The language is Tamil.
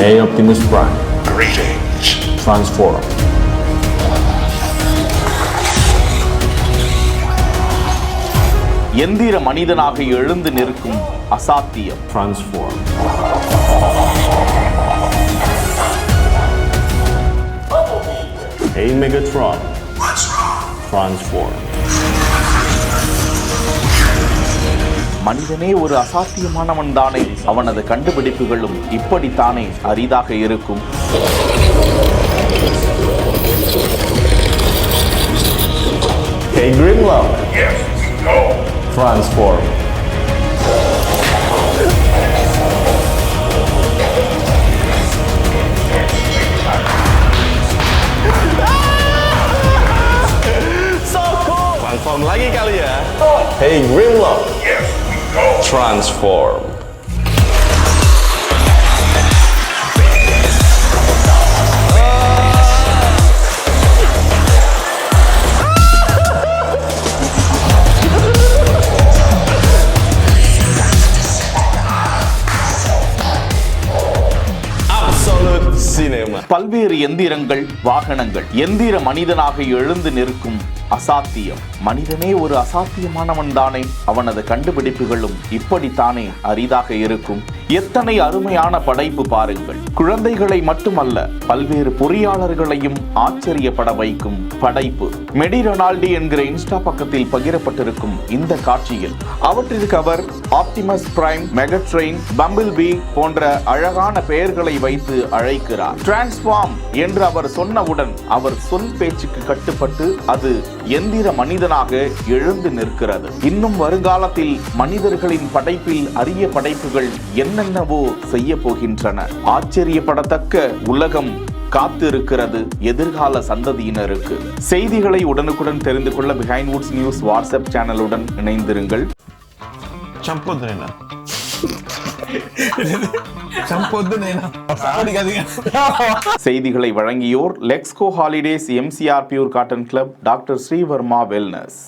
Hey Optimus Prime. Greetings. Transform. எந்திர மனிதனாக எழுந்து நிற்கும் அசாத்தியம். Transform. Hey Megatron. What's wrong? Transform. மனிதனே ஒரு அசாத்தியமானவன் தானே, அவனது கண்டுபிடிப்புகளும் இப்படித்தானே அரிதாக இருக்கும். Hey Grimlock. Yes, go. Transform. Transform lagi kali ya. Hey Grimlock. Yes, go. Transform. Absolute cinema. பல்வேறு எந்திரங்கள், வாகனங்கள், எந்திர மனிதனாக எழுந்து நிற்கும் அசாத்தியம். மனிதனே ஒரு அசாத்தியமானவன் தானே, அவனது கண்டுபிடிப்புகளும் இப்படித்தானே அரிதாக இருக்கும். எத்தனை அருமையான படைப்பு பாருங்கள். குழந்தைகளை மட்டுமல்ல, பல்வேறு பொறியாளர்களையும் ஆச்சரியப்பட வைக்கும் படைப்பு. மெடி ரொனால்டி என்கிற இன்ஸ்டா பக்கத்தில் பகிரப்பட்டிருக்கும் இந்த காட்சியில் அவற்றிற்கு அவர் ஆப்டிமஸ் பிரைம், மெகட்ரெயின், பம்பிள் பீ போன்ற அழகான பெயர்களை வைத்து அழைக்கிறார். டிரான்ஸ்ஃபார்ம் என்று அவர் சொன்னவுடன் அவர் சொல் பேச்சுக்கு கட்டுப்பட்டு அது எந்திர மனிதனாக எழுந்து நிற்கிறது. இன்னும் வருங்காலத்தில் மனிதர்களின் படைப்பில் அரிய படைப்புகள் என்னென்னவோ செய்ய போகின்றன. ஆச்சரியப்படத்தக்க உலகம் காத்து இருக்கிறது எதிர்கால சந்ததியினருக்கு. செய்திகளை உடனுக்குடன் தெரிந்து கொள்ள பிஹைண்ட் வுட்ஸ் நியூஸ் வாட்ஸ்அப் சேனலுடன் இணைந்திருங்கள். செய்திகளை வழங்கியோர் Lexco holidays, MCR pure cotton club, doctor Srivarma wellness.